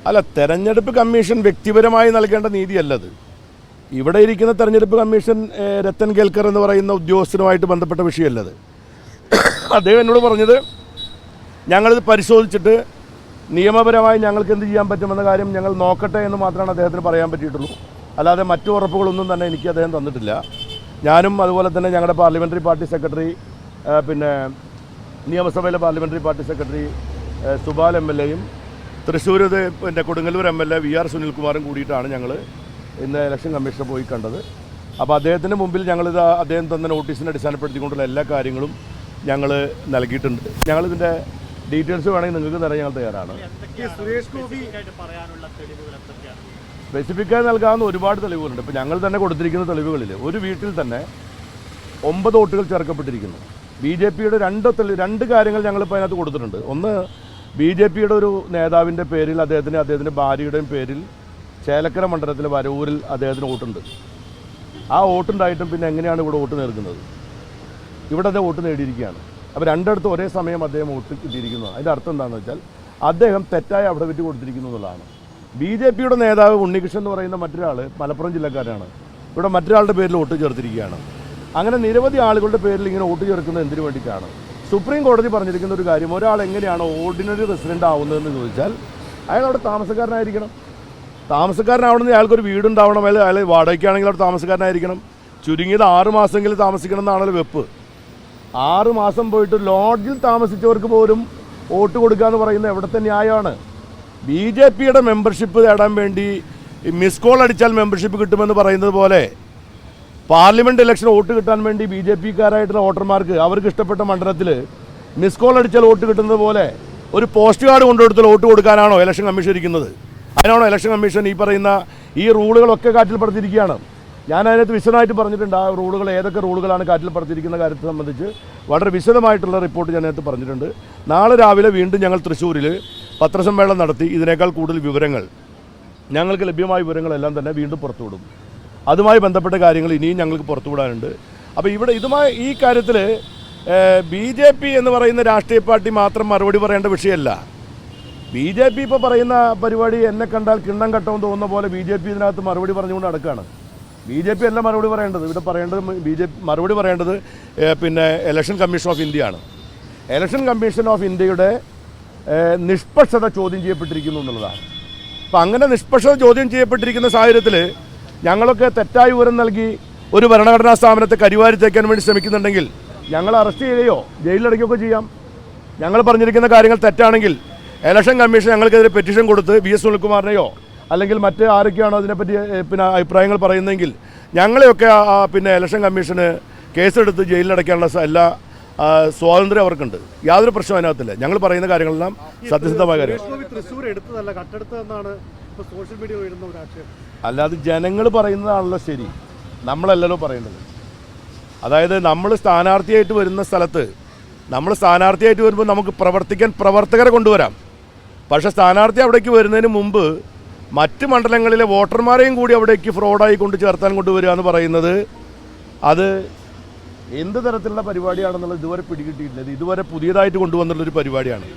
അല്ല, തെരഞ്ഞെടുപ്പ് കമ്മീഷൻ വ്യക്തിപരമായി നൽകേണ്ട നീതിയല്ലത്. ഇവിടെ ഇരിക്കുന്ന തെരഞ്ഞെടുപ്പ് കമ്മീഷൻ രത്തൻ കേൽക്കർ എന്ന് പറയുന്ന ഉദ്യോഗസ്ഥനുമായിട്ട് ബന്ധപ്പെട്ട വിഷയമല്ലത്. അദ്ദേഹം എന്നോട് പറഞ്ഞത് ഞങ്ങളിത് പരിശോധിച്ചിട്ട് നിയമപരമായി ഞങ്ങൾക്ക് എന്ത് ചെയ്യാൻ പറ്റുമെന്ന കാര്യം ഞങ്ങൾ നോക്കട്ടെ എന്ന് മാത്രമാണ് അദ്ദേഹത്തിന് പറയാൻ പറ്റിയിട്ടുള്ളൂ. അല്ലാതെ മറ്റു ഉറപ്പുകളൊന്നും തന്നെ എനിക്ക് അദ്ദേഹം തന്നിട്ടില്ല. ഞാനും അതുപോലെ തന്നെ ഞങ്ങളുടെ പാർലമെൻ്ററി പാർട്ടി സെക്രട്ടറി, പിന്നെ നിയമസഭയിലെ പാർലമെൻ്ററി പാർട്ടി സെക്രട്ടറി സുബാൽ എം.എൽ.എയും തൃശ്ശൂർ പിന്നെ കൊടുങ്ങല്ലൂർ എം.എൽ.എ വി.ആർ. സുനിൽകുമാറും കൂടിയിട്ടാണ് ഞങ്ങൾ ഇന്ന് ഇലക്ഷൻ കമ്മീഷനെ പോയി കണ്ടത്. അപ്പോൾ അദ്ദേഹത്തിന് മുമ്പിൽ ഞങ്ങളിത് അദ്ദേഹം തന്ന നോട്ടീസിനെ അടിസ്ഥാനപ്പെടുത്തിക്കൊണ്ടുള്ള എല്ലാ കാര്യങ്ങളും ഞങ്ങൾ നൽകിയിട്ടുണ്ട്. ഞങ്ങളിതിൻ്റെ ഡീറ്റെയിൽസ് വേണമെങ്കിൽ നിങ്ങൾക്ക് തരാൻ ഞങ്ങൾ തയ്യാറാണ്. സ്പെസിഫിക്കായി നൽകാവുന്ന ഒരുപാട് തെളിവുകളുണ്ട്. ഇപ്പോൾ ഞങ്ങൾ തന്നെ കൊടുത്തിരിക്കുന്ന തെളിവുകളിൽ ഒരു വീട്ടിൽ തന്നെ 9 വോട്ടുകൾ ചേർക്കപ്പെട്ടിരിക്കുന്നു. BJPയുടെ രണ്ട് കാര്യങ്ങൾ ഞങ്ങളിപ്പോൾ അതിനകത്ത് കൊടുത്തിട്ടുണ്ട്. ഒന്ന്, BJPയുടെ ഒരു നേതാവിൻ്റെ പേരിൽ അദ്ദേഹത്തിൻ്റെ ഭാര്യയുടെയും പേരിൽ ചേലക്കര മണ്ഡലത്തിലെ വരവൂരിൽ അദ്ദേഹത്തിന് വോട്ടുണ്ട്. ആ വോട്ടുണ്ടായിട്ടും പിന്നെ എങ്ങനെയാണ് ഇവിടെ വോട്ട് നേടുന്നത്? ഇവിടെ അദ്ദേഹം വോട്ട് നേടിയിരിക്കുകയാണ്. അപ്പോൾ രണ്ടിടത്തും ഒരേ സമയം അദ്ദേഹം വോട്ട് കിട്ടിയിരിക്കുന്നതാണ്. അതിൻ്റെ അർത്ഥം എന്താണെന്ന് വെച്ചാൽ അദ്ദേഹം തെറ്റായ അഫിഡവിറ്റ് കൊടുത്തിരിക്കുന്നു എന്നുള്ളതാണ്. BJPയുടെ നേതാവ് ഉണ്ണികൃഷ്ണൻ എന്ന് പറയുന്ന മറ്റൊരാൾ മലപ്പുറം ജില്ലക്കാരാണ്. ഇവിടെ മറ്റൊരാളുടെ പേരിൽ വോട്ട് ചേർത്തിരിക്കുകയാണ്. അങ്ങനെ നിരവധി ആളുകളുടെ പേരിൽ ഇങ്ങനെ വോട്ട് ചേർക്കുന്നത് എന്തിനു വേണ്ടിയിട്ടാണ്? സുപ്രീം കോടതി പറഞ്ഞിരിക്കുന്ന ഒരു കാര്യം, ഒരാൾ എങ്ങനെയാണ് ഓർഡിനറി റെസിഡൻ്റ് ആവുന്നതെന്ന് ചോദിച്ചാൽ അയാൾ അവിടെ താമസക്കാരനായിരിക്കണം. താമസക്കാരനാവണമെങ്കിൽ അയാൾക്കൊരു വീടുണ്ടാവണം, അയാൾ വാടകയ്ക്കാണെങ്കിൽ അവിടെ താമസക്കാരനായിരിക്കണം. ചുരുങ്ങിയത് 6 മാസമെങ്കിലും താമസിക്കണം എന്നാണല്ലോ വെപ്പ്. 6 മാസം പോയിട്ട് ലോഡ്ജിൽ താമസിച്ചവർക്ക് പോലും വോട്ട് കൊടുക്കുക എന്ന് പറയുന്നത് എവിടുത്തെ ന്യായമാണ്? BJPയുടെ മെമ്പർഷിപ്പ് നേടാൻ വേണ്ടി മിസ് കോൾ അടിച്ചാൽ മെമ്പർഷിപ്പ് കിട്ടുമെന്ന് പറയുന്നത് പോലെ പാർലമെൻറ്റ് ഇലക്ഷൻ വോട്ട് കിട്ടാൻ വേണ്ടി BJPക്കാരായിട്ടുള്ള വോട്ടർമാർക്ക് അവർക്ക് ഇഷ്ടപ്പെട്ട മണ്ഡലത്തിൽ മിസ് കോൾ അടിച്ചാൽ വോട്ട് കിട്ടുന്നത് പോലെ ഒരു പോസ്റ്റ് കാർഡ് കൊണ്ടുകൊടുത്താൽ വോട്ട് കൊടുക്കാനാണോ ഇലക്ഷൻ കമ്മീഷൻ ഇരിക്കുന്നത്? അതിനാണോ ഇലക്ഷൻ കമ്മീഷൻ ഈ പറയുന്ന ഈ റൂളുകളൊക്കെ കാറ്റിൽപ്പെടുത്തിയിരിക്കുകയാണ്? ഞാൻ അതിനകത്ത് വിശദമായിട്ട് പറഞ്ഞിട്ടുണ്ട്. ആ റൂളുകൾ ഏതൊക്കെ റൂളുകളാണ് കാറ്റിൽപ്പെടുത്തിയിരിക്കുന്ന കാര്യത്തെ സംബന്ധിച്ച് വളരെ വിശദമായിട്ടുള്ള റിപ്പോർട്ട് ഞാൻ അതിനകത്ത് പറഞ്ഞിട്ടുണ്ട്. നാളെ രാവിലെ വീണ്ടും ഞങ്ങൾ തൃശ്ശൂരിൽ പത്രസമ്മേളനം നടത്തി ഇതിനേക്കാൾ കൂടുതൽ വിവരങ്ങൾ, ഞങ്ങൾക്ക് ലഭ്യമായ വിവരങ്ങളെല്ലാം തന്നെ വീണ്ടും പുറത്തുവിടും. അതുമായി ബന്ധപ്പെട്ട കാര്യങ്ങൾ ഇനിയും ഞങ്ങൾക്ക് പുറത്തുവിടാനുണ്ട്. അപ്പോൾ ഈ കാര്യത്തിൽ BJP എന്ന് പറയുന്ന രാഷ്ട്രീയ പാർട്ടി മാത്രം മറുപടി പറയേണ്ട വിഷയമല്ല. BJP ഇപ്പോൾ പറയുന്ന പരിപാടി എന്നെ കണ്ടാൽ കിണ്ണം കട്ടമെന്ന് തോന്നുന്ന പോലെ BJP ഇതിനകത്ത് മറുപടി പറഞ്ഞുകൊണ്ട് നടക്കുകയാണ്. BJP അല്ല മറുപടി പറയേണ്ടത്. ഇവിടെ മറുപടി പറയേണ്ടത് പിന്നെ ഇലക്ഷൻ കമ്മീഷൻ ഓഫ് ഇന്ത്യ ആണ്. ഇലക്ഷൻ കമ്മീഷൻ ഓഫ് ഇന്ത്യയുടെ നിഷ്പക്ഷത ചോദ്യം ചെയ്യപ്പെട്ടിരിക്കുന്നു എന്നുള്ളതാണ്. അപ്പം അങ്ങനെ നിഷ്പക്ഷത ചോദ്യം ചെയ്യപ്പെട്ടിരിക്കുന്ന സാഹചര്യത്തിൽ ഞങ്ങളൊക്കെ തെറ്റായ വിവരം നൽകി ഒരു ഭരണഘടനാ സ്ഥാപനത്തെ കരിവാരി തേക്കാൻ വേണ്ടി ശ്രമിക്കുന്നുണ്ടെങ്കിൽ ഞങ്ങൾ അറസ്റ്റ് ചെയ്യുകയോ ജയിലിലടയ്ക്കുകയൊക്കെ ചെയ്യാം. ഞങ്ങൾ പറഞ്ഞിരിക്കുന്ന കാര്യങ്ങൾ തെറ്റാണെങ്കിൽ ഇലക്ഷൻ കമ്മീഷൻ ഞങ്ങൾക്കെതിരെ പെറ്റീഷൻ കൊടുത്ത് V.S. സുനിൽകുമാറിനെയോ അല്ലെങ്കിൽ മറ്റ് ആരൊക്കെയാണോ അതിനെപ്പറ്റി പിന്നെ അഭിപ്രായങ്ങൾ പറയുന്നതെങ്കിൽ ഞങ്ങളെയൊക്കെ പിന്നെ ഇലക്ഷൻ കമ്മീഷന് കേസെടുത്ത് ജയിലിലടയ്ക്കാനുള്ള എല്ലാ സ്വാതന്ത്ര്യം അവർക്കുണ്ട്. യാതൊരു പ്രശ്നം അതിനകത്തില്ല. ഞങ്ങൾ പറയുന്ന കാര്യങ്ങളെല്ലാം സത്യസന്ധമായ കാര്യം. അല്ലാതെ ജനങ്ങൾ പറയുന്നതാണല്ലോ ശരി, നമ്മളല്ലല്ലോ പറയേണ്ടത്. അതായത് നമ്മൾ സ്ഥാനാർത്ഥിയായിട്ട് വരുന്ന സ്ഥലത്ത് വരുമ്പോൾ നമുക്ക് പ്രവർത്തിക്കാൻ പ്രവർത്തകരെ കൊണ്ടുവരാം. പക്ഷേ സ്ഥാനാർത്ഥി അവിടേക്ക് വരുന്നതിന് മുമ്പ് മറ്റ് മണ്ഡലങ്ങളിലെ വോട്ടർമാരെയും കൂടി അവിടേക്ക് ഫ്രോഡായി കൊണ്ടുവരിക എന്ന് പറയുന്നത് അത് എന്ത് തരത്തിലുള്ള പരിപാടിയാണെന്നുള്ളത് ഇതുവരെ പിടികിട്ടിയിട്ടില്ല. ഇത് ഇതുവരെ പുതിയതായിട്ട് കൊണ്ടുവന്നുള്ളൊരു പരിപാടിയാണ്.